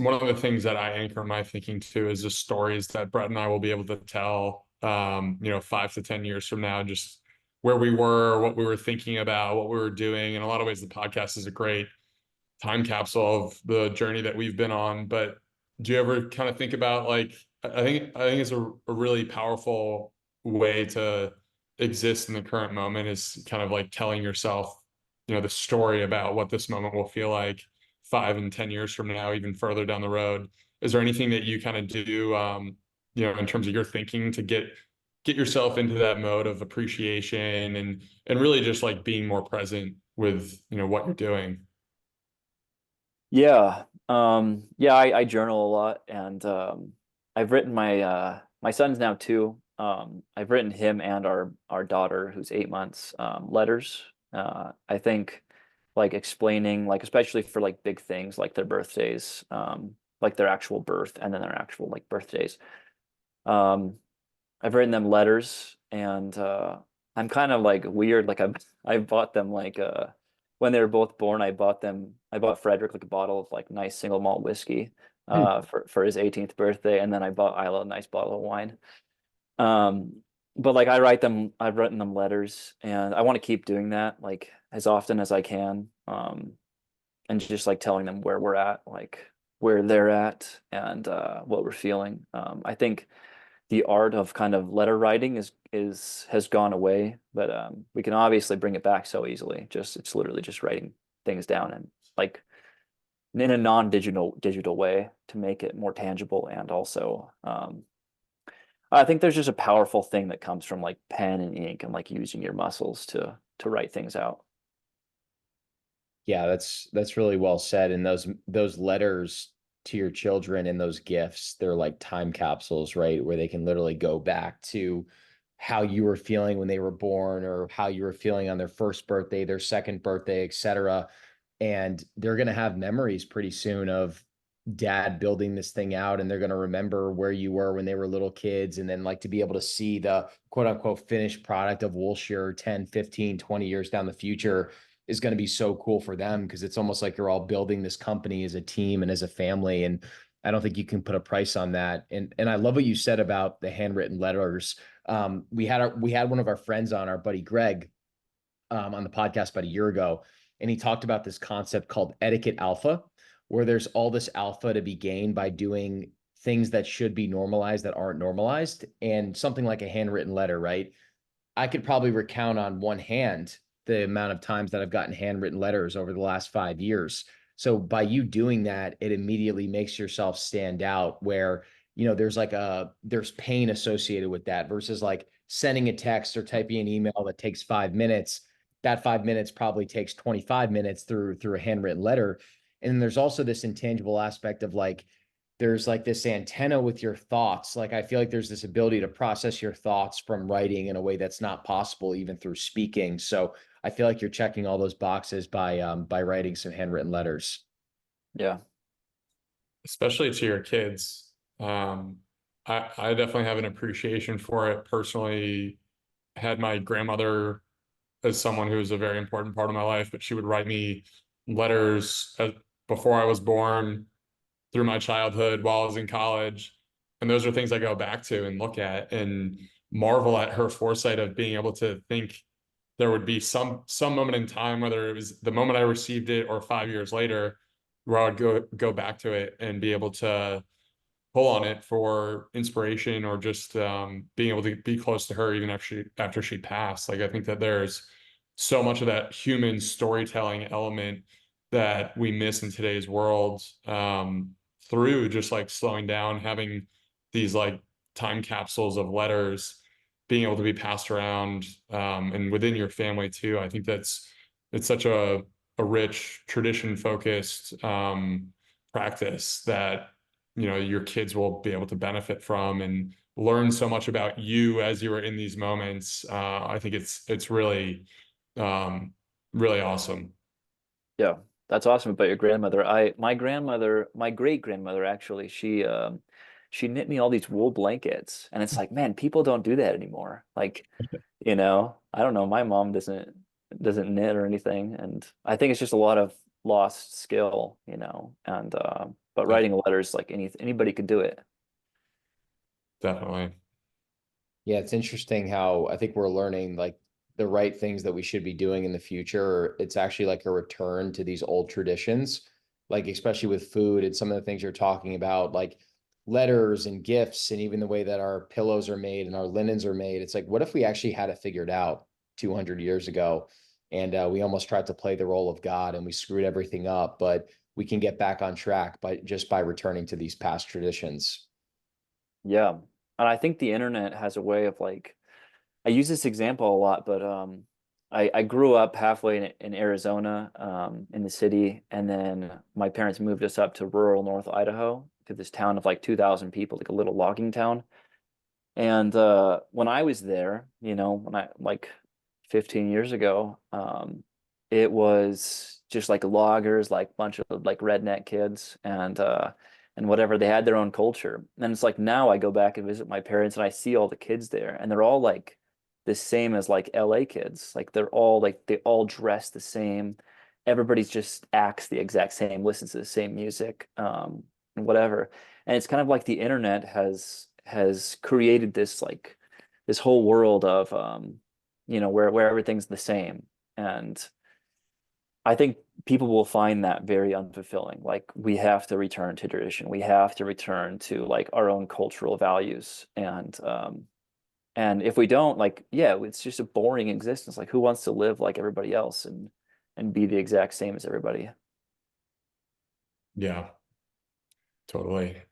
one of the things that I anchor my thinking to is the stories that Brett and I will be able to tell, 5 to 10 years from now, just where we were, what we were thinking about, what we were doing. In a lot of ways, the podcast is a great time capsule of the journey that we've been on. But do you ever kind of think about like, I think it's a really powerful way to exist in the current moment is kind of like telling yourself, the story about what this moment will feel like 5 and 10 years from now, even further down the road. Is there anything that you kind of do, in terms of your thinking to get yourself into that mode of appreciation and really just like being more present with, what you're doing? Yeah. Yeah, I journal a lot and I've written my son's now 2. I've written him and our daughter who's 8 months letters. I think like explaining like especially for like big things like their birthdays, like their actual birth and then their actual like birthdays. Um I've written them letters and I'm kind of like weird. Like I bought them like when they were both born, I bought Frederick like a bottle of like nice single malt whiskey for his 18th birthday, and then I bought Isla a nice bottle of wine. But like I've written them letters and I want to keep doing that like as often as I can. And just like telling them where we're at, like where they're at and what we're feeling. I think the art of kind of letter writing is has gone away, but we can obviously bring it back so easily. Just it's literally just writing things down and like in a non-digital way to make it more tangible. And also I think there's just a powerful thing that comes from like pen and ink and like using your muscles to write things out. Yeah, that's really well said. And those letters to your children and those gifts, they're like time capsules, right? Where they can literally go back to how you were feeling when they were born or how you were feeling on their first birthday, their second birthday, etc. And they're going to have memories pretty soon of dad building this thing out, and they're going to remember where you were when they were little kids, and then like to be able to see the quote unquote finished product of Woolshire 10, 15, 20 years down the future is going to be so cool for them because it's almost like you're all building this company as a team and as a family. And I don't think you can put a price on that. And I love what you said about the handwritten letters. We had one of our friends on, our buddy Greg, on the podcast about a year ago, and he talked about this concept called etiquette alpha, where there's all this alpha to be gained by doing things that should be normalized that aren't normalized, and something like a handwritten letter, right? I could probably recount on one hand the amount of times that I've gotten handwritten letters over the last 5 years. So by you doing that, it immediately makes yourself stand out where, there's pain associated with that versus like sending a text or typing an email that takes 5 minutes. That 5 minutes probably takes 25 minutes through a handwritten letter. And then there's also this intangible aspect of like, there's like this antenna with your thoughts. Like I feel like there's this ability to process your thoughts from writing in a way that's not possible even through speaking. So I feel like you're checking all those boxes by writing some handwritten letters. Yeah. Especially to your kids. I definitely have an appreciation for it personally. Had my grandmother as someone who was a very important part of my life, but she would write me letters before I was born, through my childhood, while I was in college. And those are things I go back to and look at and marvel at her foresight of being able to think there would be some moment in time, whether it was the moment I received it or 5 years later, where I would go back to it and be able to pull on it for inspiration or just being able to be close to her even after she passed. Like I think that there's so much of that human storytelling element that we miss in today's world, through just like slowing down, having these like time capsules of letters being able to be passed around, and within your family too. I think it's such a rich tradition focused practice that your kids will be able to benefit from and learn so much about you as you are in these moments. I think it's really, really awesome. Yeah. That's awesome about your grandmother. My great grandmother actually, she knit me all these wool blankets. And it's like, man, people don't do that anymore. Like, I don't know, my mom doesn't knit or anything. And I think it's just a lot of lost skill, and but Yeah, writing letters, like anybody could do it. definitely. Yeah, it's interesting how I think we're learning like the right things that we should be doing in the future. It's actually like a return to these old traditions, like especially with food and some of the things you're talking about, like letters and gifts, and even the way that our pillows are made and our linens are made. It's like, what if we actually had it figured out 200 years ago? And we almost tried to play the role of God and we screwed everything up, but we can get back on track by returning to these past traditions. Yeah. And I think the internet has a way of like, I use this example a lot, but I grew up halfway in Arizona, in the city, and then my parents moved us up to rural North Idaho to this town of like 2,000 people, like a little logging town. And when I was there, when I like 15 years ago, it was just like loggers, like bunch of like redneck kids, and whatever. They had their own culture. And it's like now I go back and visit my parents and I see all the kids there, and they're all like the same as like LA kids. Like they're all like they all dress the same. Everybody's just acts the exact same, listens to the same music, and whatever. And it's kind of like the internet has created this like this whole world of where everything's the same. And I think people will find that very unfulfilling. Like we have to return to tradition. We have to return to like our own cultural values. And if we don't, like, yeah, it's just a boring existence. Like who wants to live like everybody else and be the exact same as everybody? Yeah, totally.